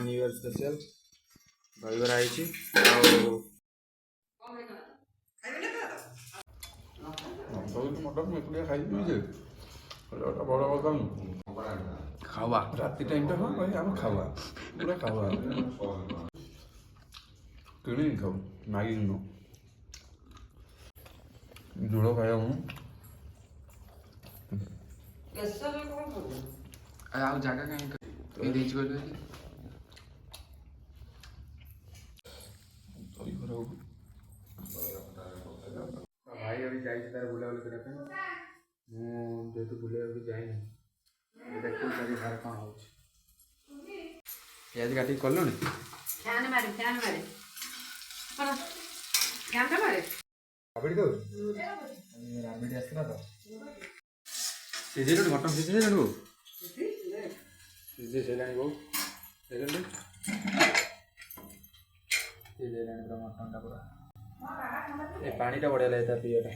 New year special दहीबरा आई खावा राति time टा हाँ भाई हम खावा पूरा खावा किणी खाऊ मैगी नो जोड़ो खाया हूँ ଆଉ ଜାଗା କାହିଁ ଦେଇଛି କହିଲୁ ଭାଇ ଏବେ ଯାଇଛି ତାର ବୁଲାବୁଲି କରିବା ପାଇଁ ମୁଁ ଯେହେତୁ ବୁଲିବାକୁ ଯାଇନି ଦେଖୁଛି ତାର କ'ଣ ହେଉଛି ପିଆଜ କାଟିକି କଲୁଣି ରାବିଡ଼ି ଦଉଛୁ ରାବିଡ଼ି ଆସିଥିଲା ତ ସିଝେଇଲୁଣି ମଟନ୍ ସିଝେଇଲୁଣି ବୋଉ ସିଝେଇ ସାରିଲାଣି ବୋଉ ସିଝେଇଲାଣି ପୁରା ମଟନ୍ଟା ପୁରା ଏ ପାଣିଟା ବଢ଼ିଆ ଲାଗେ ତା ପିଇବାଟା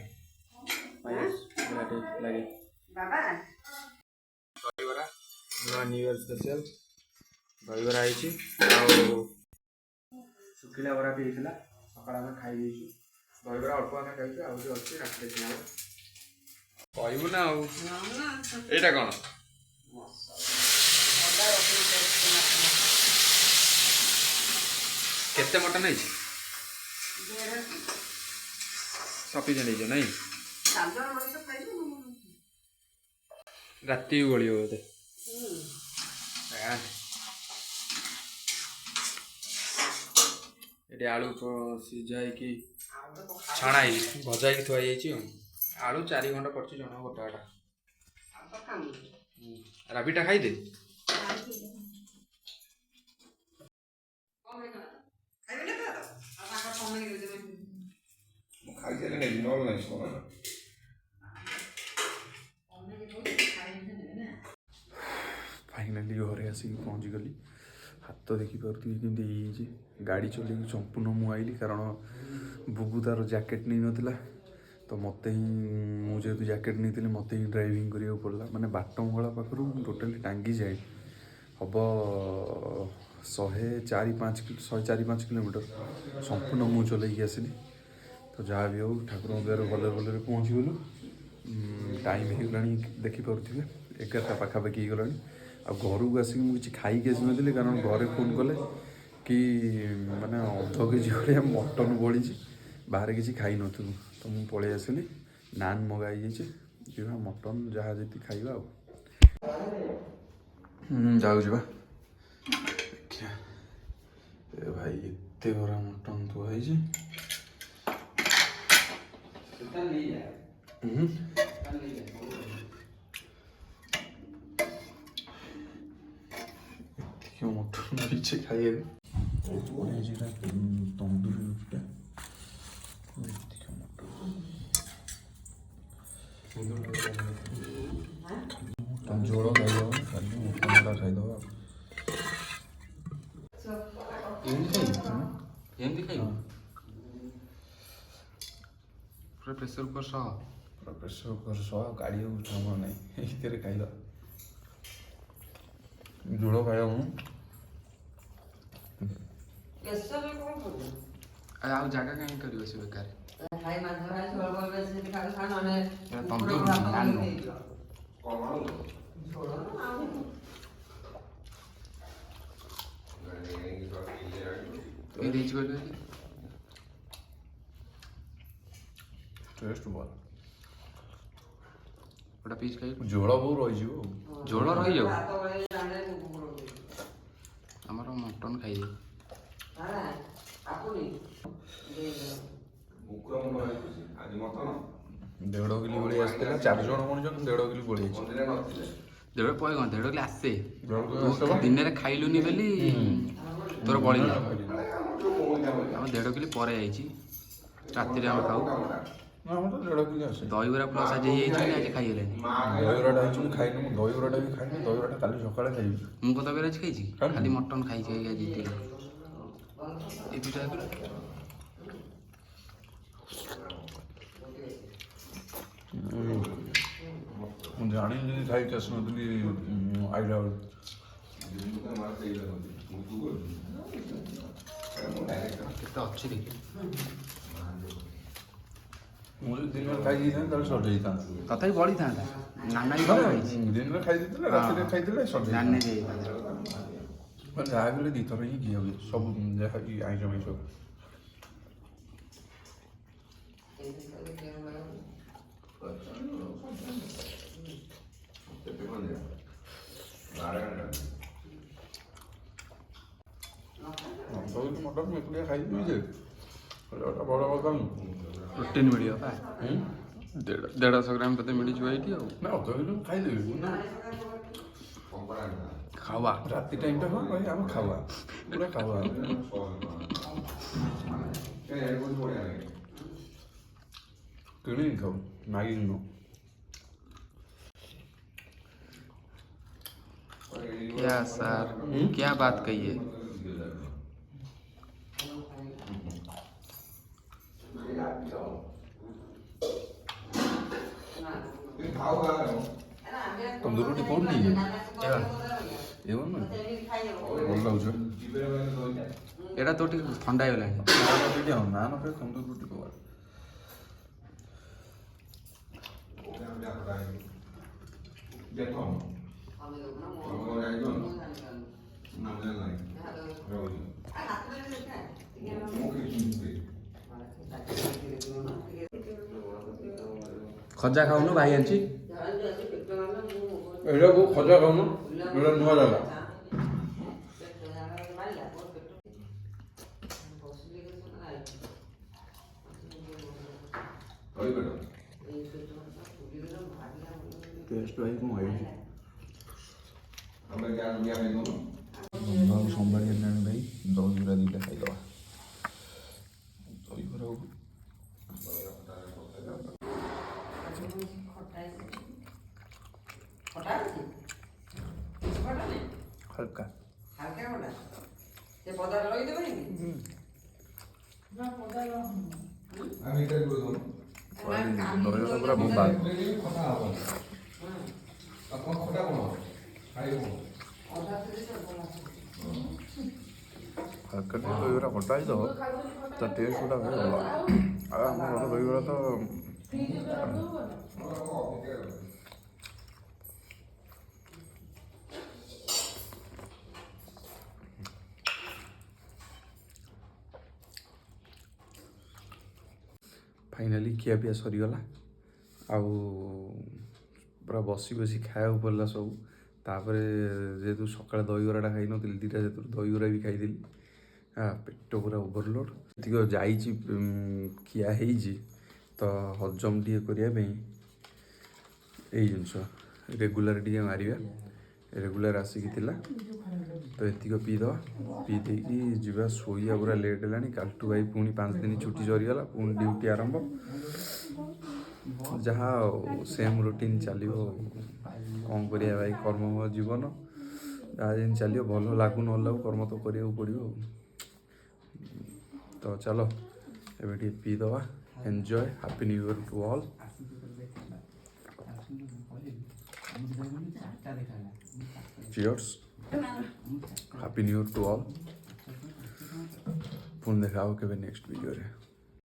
ଲାଗେ ଦହିବରା ନୂଆ ନ୍ୟୁ ଇୟର ସ୍ପେଶିଆଲ ଦହିବରା ହେଇଛି ଆଉ ଶୁଖିଲା ବରା ବି ହେଇଥିଲା ସକାଳେ ଆମେ ଖାଇ ଦେଇଛୁ ଦହିବରା ଅଳ୍ପ ଆମେ ଖାଇଛୁ ଆଉ ବି ଅଛି ରାତିରେ ଖିଆ ହେବ କହିବୁ ନା ଆଉ ଏଇଟା କ'ଣ କେତେ ମଟନ୍ ହେଇଛି ସଫିସିଏଣ୍ଟ ହେଇଛ ନାଇଁ ରାତି ଗଳିବ ବୋଧେ ଏଠି ଆଳୁ ସିଝା ହେଇକି ଛଣା ହେଇଛି ଭଜା ହେଇକି ଥୁଆ ହେଇଯାଇଛି ଆଳୁ 4 ଘଣ୍ଟା ପଡ଼ିଛି ଜଣ ଗୋଟା ରାବିଟା ଖାଇଦେ फाइनाली घरे आसिक पहुँचीगली हाथ देखिपी केमती गाड़ी चल संपूर्ण मुझे कारण बुगु तार जैकेट नहीं नाला तो मत ही मुझे जैकेट नहीं मत ही ड्राइविंग करा पड़ा माने बाटमंगला पाखर टोटाली टांगी जाए हम 104-5 किलोमीटर संपूर्ण मु चलैकी आसली तो जहाँ भी हो ठाकुर द्वार भले भले पहुँची गलु टाइम होगा देखिपे 11टा पाखापाखि हो गला आ घर को आसिक मुझे खाई आसी कारण घरे फोन कले कि माने अध केजी भाया मटन बड़ी बाहर किसी खाई नु तो मुझे पलि आसली नान मगाई जा मटन जहाँ जी खाइबा जाऊ देखिया भाई एते बड़ा मटन थुआई मटन पीछे खाइए तंदूरी रोटीटा मटन झोल खाइदेव खाली मटनटा खाइदेव पूरा प्रेसर कुकर सह गाड़ी काम ना खाइद झोल खाया हूँ ଆଉ ଜାଗା କାହିଁ କରିବ ସେ ବେକାର टेस्ट भल गोटा पिस खाई झोल बहु रही झोल रही आमर मटन खाई 1.5 किलो बड़ी आसला 4 जन मनुष्य 1.5 किलो बड़ी 1.5 किलो आसे दिन में खाइलुनि बोली तोर बड़ी आम 1.5 किलो पर राति खाऊ दहीबरा प्लस आज आज खाई दहीबराटा खाई दहीबराटा भी खाई दहीबराटा काली सकाଳେ खाइबी मु कत बेर आज खाई खाली मटन खाई आज ये ମୁଁ ଜାଣିନି ଯଦି ଖାଇକି ଆସିନଥିଲି ଆଇଲା ବେଳକୁ। କେତେ ଅଛି ଦେଖି ମୁଁ ଯଦି ଦିନରେ ଖାଇ ଦେଇଥାନ୍ତି ତାହେଲେ ସରିଯାଇଥାନ୍ତା। ତଥାପି ବଢ଼ିଥାନ୍ତା। ନାନା ବି ଭଲ ହେଇଛି। ଦିନରେ ଖାଇ ଦେଇଥିଲେ ରାତିରେ ଖାଇଥିଲେ ନାନେ ସରିଯାଇଥାନ୍ତା। ମାନେ ଯାହା ବି ହେଲେ ଦୁଇଥର ହିଁ ଖିଆ ହୁଏ ସବୁ ଯାହା କି ଆଇଁଷ ମାଇଁଷ। ମଟନ୍ ଏକୁଟିଆ ଖାଇଦେବି ଯେ ବଡ଼ କଥା ନୁହଁ। ପ୍ରୋଟିନ୍ ମିଳିବ ପା 150 ଗ୍ରାମ କେତେ ମିଳିଯିବ ଏଇଠି ଆଉ। ନା ଅଧ କିଲୋ ଖାଇଦେବି ନା ଖାଇବା ରାତି ଟାଇମ୍ଟା ହଁ ଭାଇ ଆମେ ଖାଇବା ପୁରା ଖାଇବା किଣିକି ଖାଉ ମାଗିକି ନୁହଁ। क्या सर क्या बात कही है। ତନ୍ଦୁର ରୁଟି କୋଉଠି ନେଇଯିବ ଏवन ଭଲ ଲାଗୁଛି ଏଇଟା ତ ଟିକେ ଥଣ୍ଡା ହେଇଗଲାଣି। ନା ନ ଖାଇ ତନ୍ଦୁର ରୁଟି କବା ଖଜା ଖାଉନୁ ଭାଇ ଆଣିଛି। ଏଇଟା କୋଉ ଖଜା ଖାଉନ ଏଇଟା ନୂଆ ଜାଗା। ଟେଷ୍ଟ ଭାଇ କ'ଣ ହେଇଛି ସମ୍ଭାଳି ହେଲାଣି ଭାଇ। ଦହିବରା ଦୁଇଟା ଖାଇଦେବା। ଦହିବରା ହାଲକା ଦହିବରା ପୁରା ବୋବାଲ। ହାଲକା ଟିକେ ଦହିବରା ଖଟା ହେଇଥିବ ତା ଟେଷ୍ଟ ଗୁଡ଼ା ଭାରି ଭଲ। ଆଉ ଆମ ଘର ଦହିବରା ତ फाइनाली ଖିଆपिଆ ସରିଗଲା। ଆଉ ପୁରା ବସି ବସି ଖାଇବାକୁ ପଡ଼ିଲା ସବୁ। ତାପରେ ଯେହେତୁ ସକାଳେ ଦହିବରାଟା ଖାଇନଥିଲି ଦୁଇଟା ଯେହେତୁ ଦହିବରା ବି ଖାଇଥିଲି ପେଟ ପୁରା ଓଭରଲୋଡ଼। ଏତିକ ଯାଇଛି ଖିଆ ହେଇଛି ତ ହଜମ ଟିକେ କରିବା ପାଇଁ ଏଇ ଜିନିଷ ରେଗୁଲାର ଟିକେ ମାରିବା। ରେଗୁଲାର ଆସିକି ଥିଲା ତ ଏତିକ ପିଇଦେବା। ପିଇ ଦେଇକି ଯିବା ଶୋଇବା। ପୁରା ଲେଟ୍ ହେଲାଣି। କାଲିଠୁ ଭାଇ ପୁଣି 5 ଦିନ ଛୁଟି ସରିଗଲା। ପୁଣି ଡ୍ୟୁଟି ଆରମ୍ଭ। ଯାହା ସେମ୍ ରୁଟିନ୍ ଚାଲିବ। କ'ଣ କରିବା ଭାଇ କର୍ମମୟ ଜୀବନ। ଯାହା ଯେମିତି ଚାଲିବ ଭଲ ଲାଗୁ ନ ଲାଗୁ କର୍ମ ତ କରିବାକୁ ପଡ଼ିବ। ତ ଚାଲ ଏବେ ଟିକେ ପିଇଦେବା। Enjoy. Happy new year to all. Cheers. Happy new year to all. ପୁଣି ଦେଖା ହେବ କେବେ ନେକ୍ସଟ ଭିଡ଼ିଓରେ।